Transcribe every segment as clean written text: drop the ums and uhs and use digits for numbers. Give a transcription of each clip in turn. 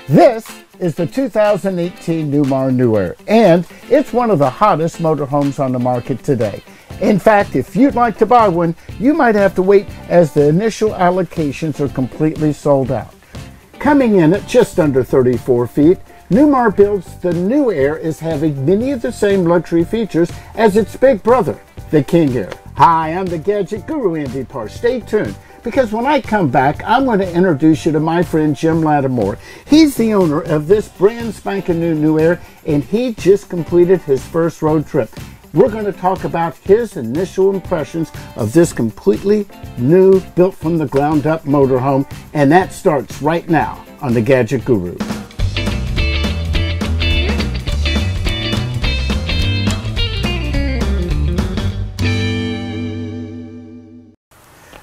This is the 2018 Newmar New Aire, and it's one of the hottest motorhomes on the market today. In fact, if you'd like to buy one, you might have to wait as the initial allocations are completely sold out. Coming in at just under 34 feet, Newmar builds the New Aire is having many of the same luxury features as its big brother, the King Aire. Hi, I'm the Gadget Guru, Andy Pargh. Stay tuned, because when I come back, I'm going to introduce you to my friend Jim Lattimore. He's the owner of this brand spanking new Aire, and he just completed his first road trip. We're going to talk about his initial impressions of this completely new, built from the ground up motorhome, and that starts right now on the Gadget Guru.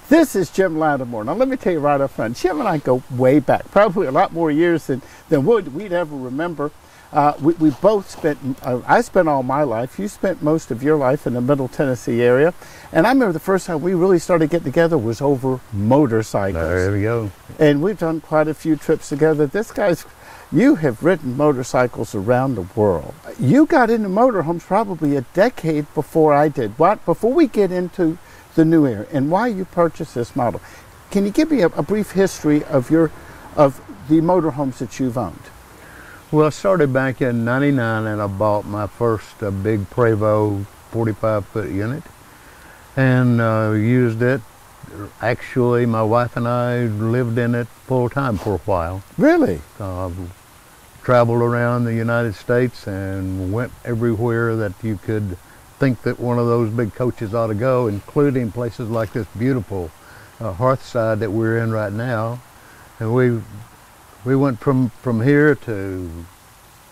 This is Jim Lattimore. Now let me tell you right up front, Jim and I go way back, probably a lot more years than we'd ever remember. We both spent, I spent all my life, you spent most of your life in the Middle Tennessee area. And I remember the first time we really started getting together was over motorcycles. There we go. And we've done quite a few trips together. You have ridden motorcycles around the world. You got into motorhomes probably a decade before I did. Before we get into the New Aire and why you purchased this model, can you give me a brief history of the motorhomes that you've owned? Well, I started back in '99 and I bought my first big Prevost 45-foot unit and used it. Actually, my wife and I lived in it full time for a while. Really? Traveled around the United States and went everywhere that you could think that one of those big coaches ought to go, including places like this beautiful Hearthside that we're in right now. And we went from here to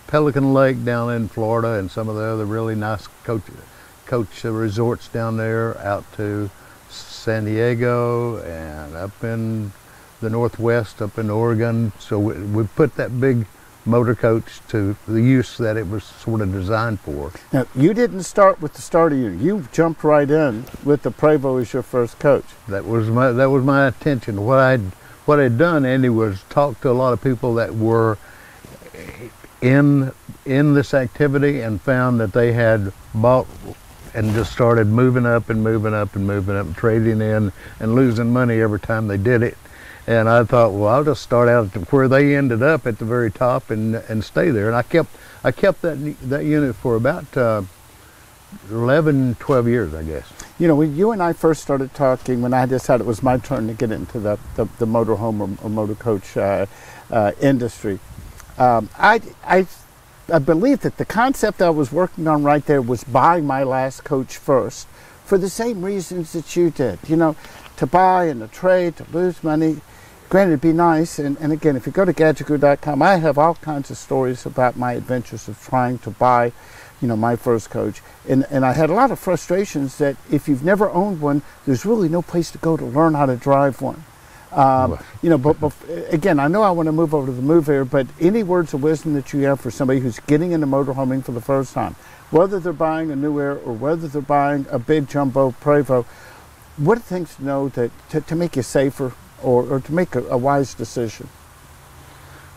Pelican Lake down in Florida and some of the other really nice coach resorts down there, out to San Diego and up in the Northwest, up in Oregon. So we put that big motor coach to the use that it was sort of designed for. Now, you didn't start with the starter unit. You jumped right in with the Prevost as your first coach. That was my intention. What I'd done, Andy, was talk to a lot of people that were in this activity and found that they had bought and just started moving up and moving up and moving up and trading in and losing money every time they did it. And I thought, well, I'll just start out where they ended up at the very top and stay there. And I kept that unit for about 11, 12 years, I guess. You know, when you and I first started talking, when I decided it was my turn to get into the motorhome or motorcoach industry, I believe that the concept I was working on right there was buying my last coach first, for the same reasons that you did. You know, to buy and to trade, to lose money. Granted, it'd be nice, and again, if you go to gadgetguru.com, I have all kinds of stories about my adventures of trying to buy, you know, my first coach. And I had a lot of frustrations that if you've never owned one, there's really no place to go to learn how to drive one. You know, but again, I know I want to move over to the Move Aire, but any words of wisdom that you have for somebody who's getting into motorhoming for the first time, whether they're buying a New Aire or whether they're buying a big jumbo Prevost, what are things to know to make you safer or to make a wise decision?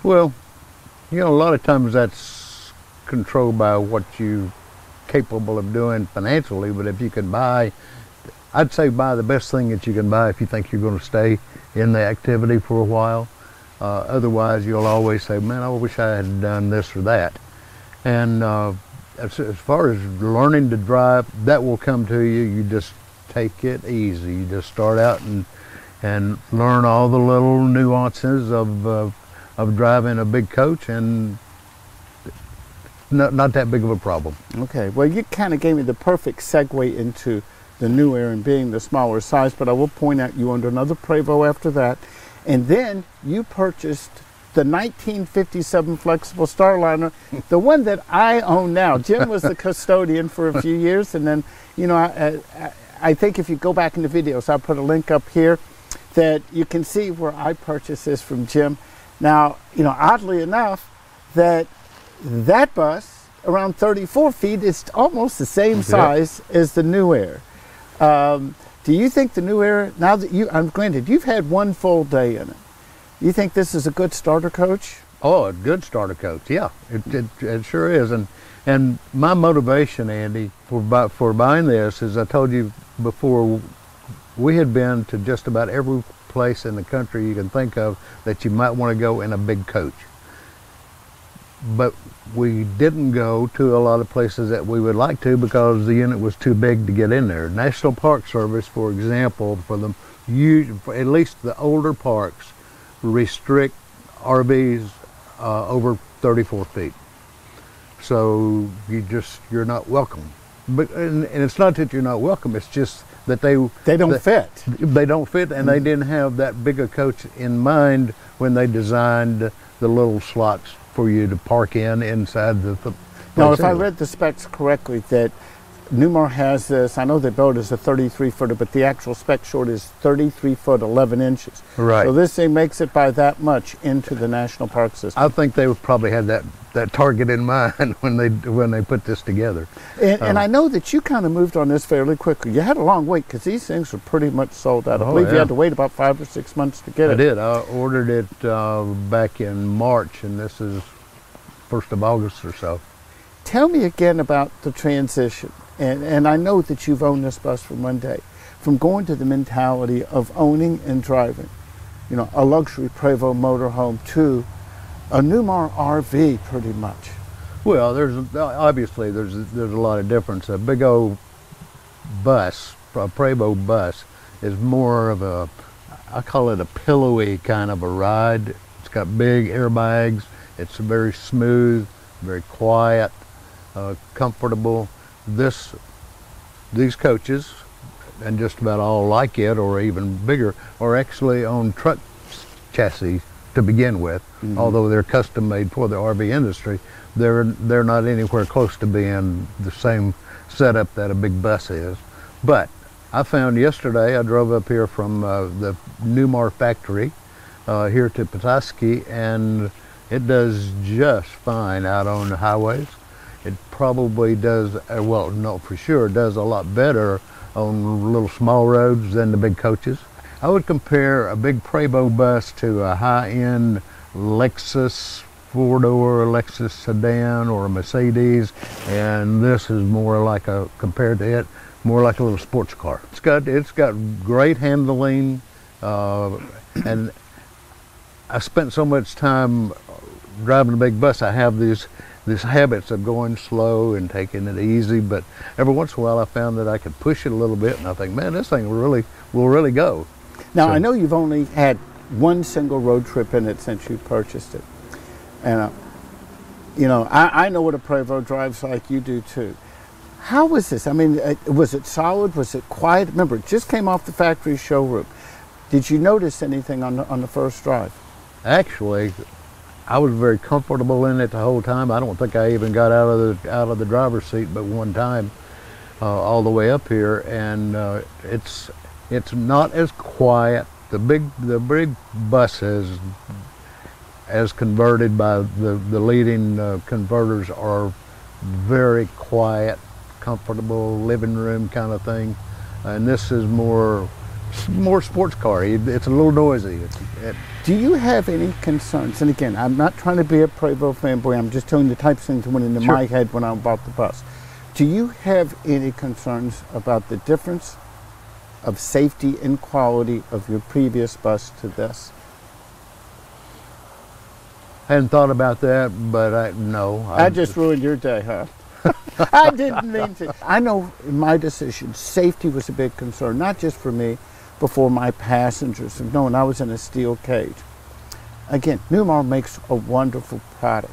Well, you know, a lot of times that's controlled by what you're capable of doing financially, but if you can buy, I'd say buy the best thing that you can buy if you think you're going to stay in the activity for a while. Otherwise, you'll always say, man, I wish I had done this or that. And as far as learning to drive, that will come to you. You just take it easy. You just start out and learn all the little nuances of driving a big coach, and not that big of a problem. Okay, well, you kind of gave me the perfect segue into the New Aire and being the smaller size, but I will point out you owned another Prevost after that, and then you purchased the 1957 Flxible Starliner, the one that I own now. Jim was the custodian for a few years, and then, you know, I think if you go back in the videos, I'll put a link up here that you can see where I purchased this from Jim. Now, you know, oddly enough, that bus, around 34 feet, is almost the same size as the New Aire. Do you think the New Aire, now that granted, you've had one full day in it, You think this is a good starter coach? Oh, a good starter coach, yeah. It sure is. And my motivation, Andy, for buying this is, I told you before, we had been to just about every place in the country you can think of that you might want to go in a big coach. But we didn't go to a lot of places that we would like to because the unit was too big to get in there. National Park Service, for example, for at least the older parks, restrict RVs over 34 feet. So you're not welcome. But and it's not that you're not welcome, it's just that they don't fit. They don't fit, and they didn't have that big a coach in mind when they designed the little slots for you to park inside the Now, if I read the specs correctly, that Newmar has this, I know they built it as a 33-footer, but the actual spec short is 33 foot 11 inches. Right. So this thing makes it by that much into the national park system. I think they probably had that target in mind when they put this together. And I know that you kind of moved on this fairly quickly. You had a long wait because these things were pretty much sold out. I believe you had to wait about 5 or 6 months to get it. I did. I ordered it back in March, and this is 1st of August or so. Tell me again about the transition. And I know that you've owned this bus from one day, from going to the mentality of owning and driving, you know, a luxury Prevost motorhome to a Newmar RV, pretty much. Well, obviously there's a lot of difference. A big old bus, a Prevost bus, is more of I call it a pillowy kind of a ride. It's got big airbags. It's very smooth, very quiet, comfortable. These coaches, and just about all like it or even bigger, are actually on truck chassis to begin with. Although they're custom made for the RV industry, they're not anywhere close to being the same setup that a big bus is. But I found yesterday, I drove up here from the Newmar factory here to PETOSKEY, and it does just fine out on the highways. It probably does, well, no, for sure, does a lot better on little small roads than the big coaches. I would compare a big Prevost bus to a high-end Lexus four-door Lexus sedan or a Mercedes, and this is more like compared to it, more like a little sports car. It's got great handling, and I spent so much time driving a big bus. I have these habits of going slow and taking it easy, but every once in a while I found that I could push it a little bit, and I think, man, this thing will really go. Now, I know you've only had one single road trip in it since you purchased it, and you know, I know what a Prevost drives like, you do too. How was this? I mean, was it solid? Was it quiet? Remember, it just came off the factory showroom. Did you notice anything on the first drive? Actually, I was very comfortable in it the whole time. I don't think I even got out of the driver's seat but one time, all the way up here, and it's not as quiet. The big buses, as converted by the leading converters, are very quiet, comfortable living room kind of thing, and this is more sports car. It's a little noisy. Do you have any concerns? And again, I'm not trying to be a Prevost fanboy. I'm just telling you the types of things that went into my head when I bought the bus. Do you have any concerns about the difference of safety and quality of your previous bus to this? I hadn't thought about that, but no. I just ruined your day, huh? I didn't mean to. I know in my decision, safety was a big concern, not just for me, but for my passengers, knowing I was in a steel cage. Again, Newmar makes a wonderful product,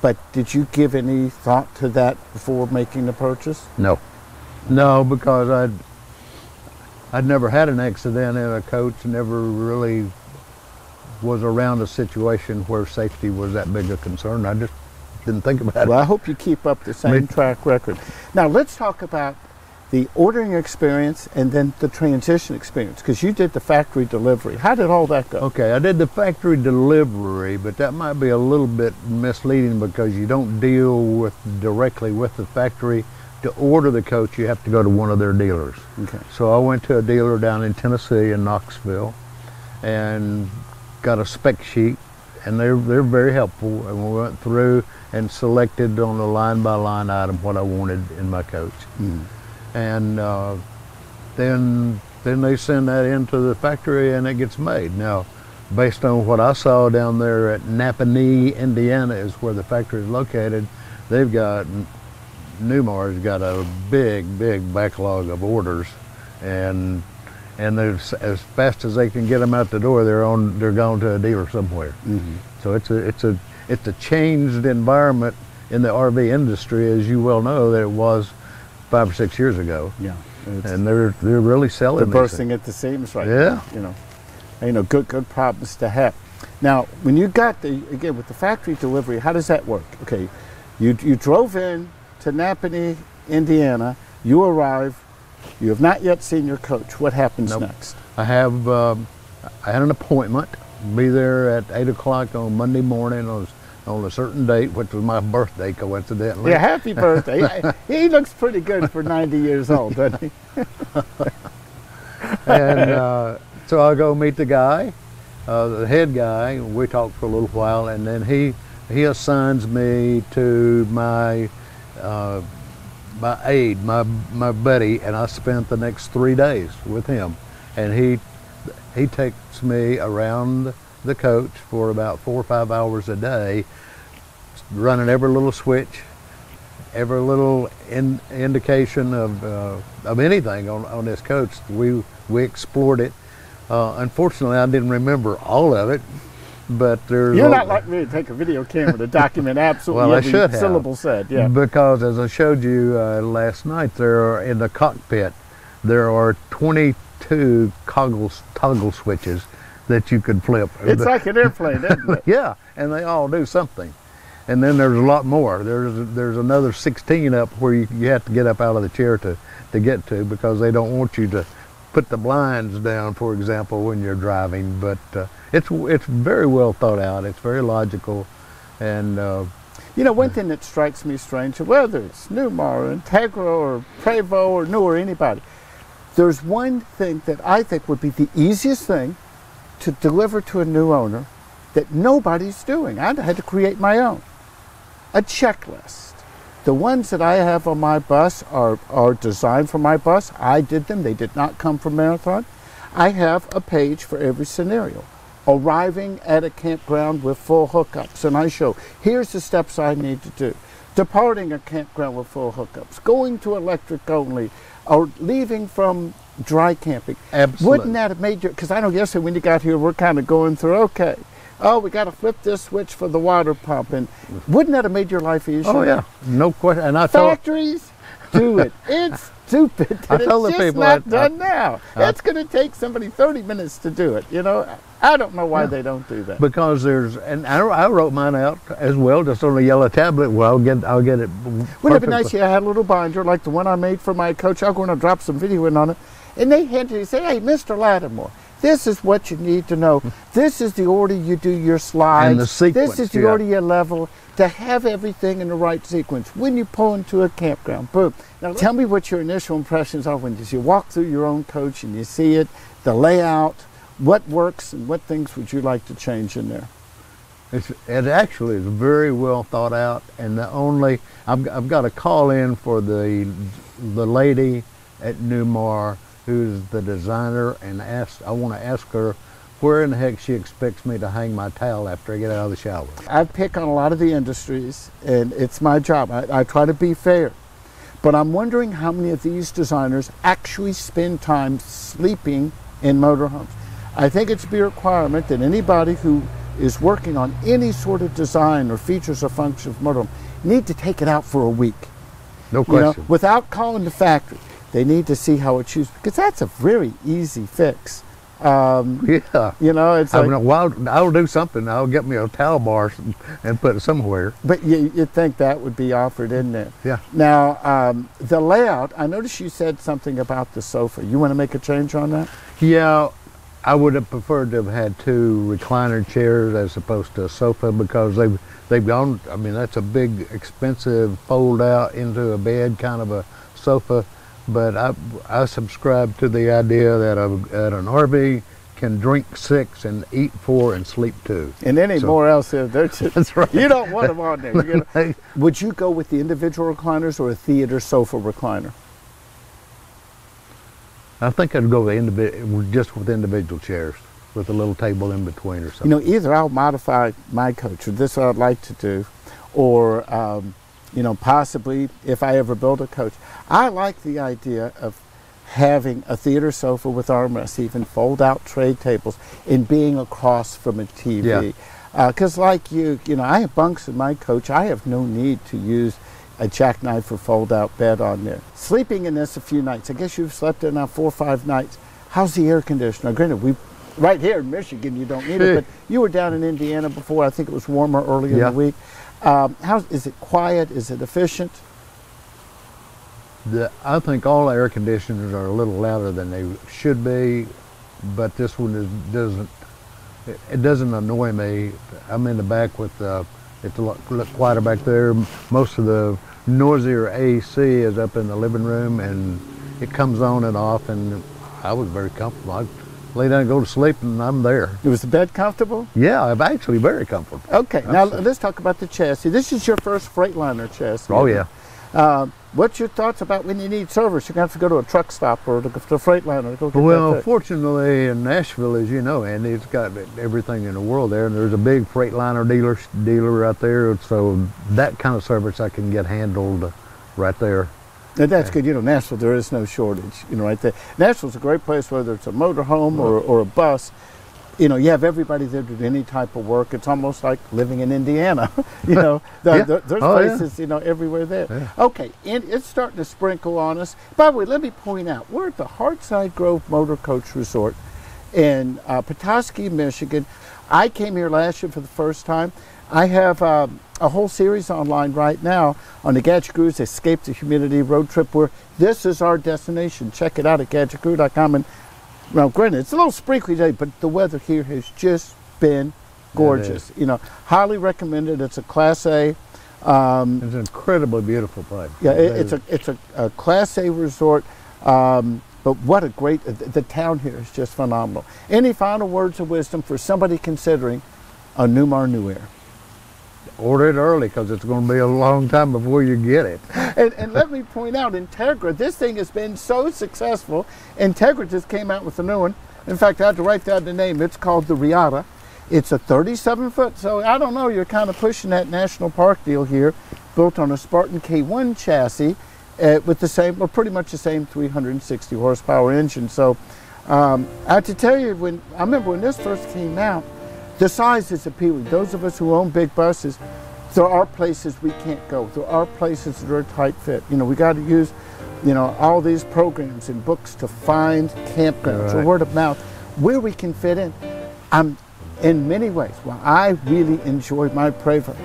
but did you give any thought to that before making the purchase? No, because I'd never had an accident in a coach, never really was around a situation where safety was that big a concern. I just didn't think about it. Well, I hope you keep up the same track record. Now, let's talk about the ordering experience and then the transition experience, because you did the factory delivery. How did all that go? Okay, I did the factory delivery, but that might be a little bit misleading because you don't deal directly with the factory. To order the coach, you have to go to one of their dealers. Okay. So I went to a dealer down in Tennessee, in Knoxville, and got a spec sheet, and they're very helpful. And we went through and selected on a line by line item what I wanted in my coach, and then they send that into the factory and it gets made. Now, based on what I saw down there at Napanee, Indiana, is where the factory is located. They've got Newmar's got a big backlog of orders, and there's, as fast as they can get them out the door, they're gone to a dealer somewhere. So it's a changed environment in the RV industry, as you well know, that it was 5 or 6 years ago. Yeah, and they're really selling. They're bursting at the seams right now. Good problems to have. Now, when you got again with the factory delivery, how does that work? Okay, you drove in to Napanee, Indiana. You arrive. You have not yet seen your coach. What happens next? I had an appointment. Be there at 8 o'clock on Monday morning on a certain date, which was my birthday, coincidentally. Yeah, happy birthday. He looks pretty good for 90 years old, doesn't he? And so I'll go meet the guy, the head guy. We talk for a little while, and then he assigns me to my aide, my buddy, and I spent the next 3 days with him. And he takes me around the coach for about 4 or 5 hours a day, running every little switch, every little indication of anything on this coach. We explored it. Unfortunately, I didn't remember all of it, but there's... You're not like me to take a video camera to document absolutely every syllable said. Yeah. Because as I showed you last night, in the cockpit, there are 22 toggle switches that you could flip. It's like an airplane, isn't it? Yeah, and they all do something. And then there's a lot more. There's another 16 up where you have to get up out of the chair to get to, because they don't want you to put the blinds down, for example, when you're driving. But it's very well thought out. It's very logical, and one thing that strikes me strange, whether it's Newmar, Integra, or Prevost, or New, or anybody, there's one thing that I think would be the easiest thing to deliver to a new owner that nobody's doing. I had to create my own. A checklist. The ones that I have on my bus are designed for my bus. I did them. They did not come from Marathon. I have a page for every scenario. Arriving at a campground with full hookups, and I show, here's the steps I need to do. Departing a campground with full hookups, going to electric only, or leaving from dry camping. Absolutely. Wouldn't that have made you, because I know yesterday when you got here, we're kind of going through, okay, oh, we got to flip this switch for the water pump, and wouldn't that have made your life easier? Oh yeah, no question. And Factories do it. It's stupid that it's just not done now. It's going to take somebody 30 minutes to do it. I don't know why they don't do that. Because and I wrote mine out as well, just on a yellow tablet. Well, I'll get it. Wouldn't it be nice? I had a little binder like the one I made for my coach. I'm going to drop some video in on it, and they hand it. Say, hey, Mr. Lattimore, this is what you need to know. This is the order you do your slides. And the sequence. This is the order you level, to have everything in the right sequence. When you pull into a campground, boom. Now tell me what your initial impressions are when you walk through your own coach and you see it, the layout, what works and what things would you like to change in there? It actually is very well thought out, and I've got a call in for the lady at Newmar who's the designer, and I want to ask her where in the heck she expects me to hang my towel after I get out of the shower. I pick on a lot of the industries, and it's my job. I try to be fair. But I'm wondering how many of these designers actually spend time sleeping in motorhomes. I think it's a requirement that anybody who is working on any sort of design or features or functions of motorhome need to take it out for a week. No question. Without calling the factory. They need to see how it's used, because that's a very easy fix. Yeah. It's like, I'll do something. I'll get me a towel bar and put it somewhere. But you'd think that would be offered, isn't it? Yeah. Now, the layout, I noticed you said something about the sofa. You want to make a change on that? Yeah, I would have preferred to have had 2 recliner chairs as opposed to a sofa, because they've gone, that's a big, expensive fold out into a bed kind of a sofa. But I subscribe to the idea that at an RV, can drink 6 and eat 4 and sleep 2. And anymore else, they're just, That's right. You don't want them on there. You're gonna, would you go with the individual recliners or a theater sofa recliner? I think I'd go with just with individual chairs with a little table in between or something. You know, either I'll modify my coach, or this is what I'd like to do, or you know, possibly if I ever build a coach, I like the idea of having a theater sofa with armrests, even fold-out tray tables, and being across from a TV. Because like you know, I have bunks in my coach. I have no need to use a jackknife or fold-out bed on there. Sleeping in this a few nights. I guess you've slept in now 4 or 5 nights. How's the air conditioner? Granted, right here in Michigan, you don't need it, but you were down in Indiana before. I think it was warmer earlier in the week. Is it quiet? Is it efficient? I think all air conditioners are a little louder than they should be, but this one doesn't annoy me. I'm in the back with it's a lot quieter back there. Most of the noisier AC is up in the living room, and it comes on and off, and I was very comfortable. I lay down and go to sleep, and I'm there. Was the bed comfortable? Yeah, I'm actually very comfortable. Okay, now let's talk about the chassis. This is your first Freightliner chassis. Oh, yeah. What's your thoughts about when you need service? You're going to have to go to a truck stop or to Freightliner to go get Well, that fortunately in Nashville, as you know, Andy, it's got everything in the world there, and there's a big Freightliner dealer out there, so that kind of service I can get handled right there. And that's good. You know, Nashville, there is no shortage, you know, right there. Nashville's a great place, whether it's a motorhome or a bus. You know, you have everybody there to do any type of work. It's almost like living in Indiana. You know, there's places, you know, everywhere there. Yeah. Okay, and it's starting to sprinkle on us. By the way, let me point out, we're at the Hearthside Grove Motor Coach Resort in PETOSKEY, Michigan. I came here last year for the first time. I have a whole series online right now on the Gadget Guru's Escape the Humidity road trip, where this is our destination. Check it out at gadgetguru.com. And well, granted, it's a little sprinkly today, but the weather here has just been gorgeous. You know, highly recommended. It's a Class A. It's an incredibly beautiful place. Yeah, it's a Class A resort. But what a great, the town here is just phenomenal. Any final words of wisdom for somebody considering a Newmar New Aire? Order it early, because it's going to be a long time before you get it. And let me point out, Integra, this thing has been so successful. Integra just came out with a new one. In fact, I had to write down the name. It's called the Riata. It's a 37-foot, so I don't know, you're kind of pushing that national park deal here, built on a Spartan K1 chassis with the same, or pretty much the same 360 horsepower engine. So I have to tell you, I remember when this first came out, the size is appealing. Those of us who own big buses, there are places we can't go. There are places that are a tight fit. You know, we got to use, you know, all these programs and books to find campgrounds or word of mouth where we can fit in. In many ways, well, I really enjoy my Prevost.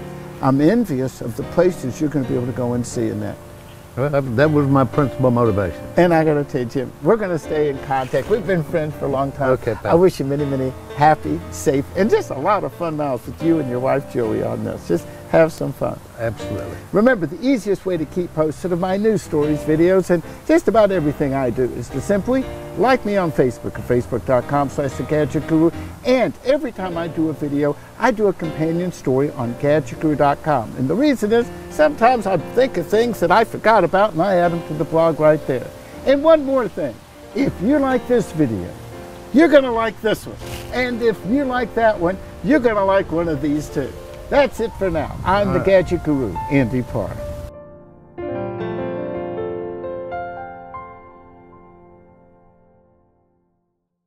I'm envious of the places you're going to be able to go and see in that. Well, that was my principal motivation. And I got to tell you, Jim, we're going to stay in contact. We've been friends for a long time. Okay, pal. I wish you many, many happy, safe, and just a lot of fun miles with you and your wife, Joey, on this. Just have some fun. Absolutely. Remember, the easiest way to keep posted of my news stories, videos, and just about everything I do is to simply like me on Facebook at facebook.com/thegadgetguru. And every time I do a video, I do a companion story on gadgetguru.com. And the reason is, sometimes I think of things that I forgot about and I add them to the blog right there. And one more thing, if you like this video, you're going to like this one. And if you like that one, you're going to like one of these too. That's it for now. I'm the Gadget Guru, Andy Pargh.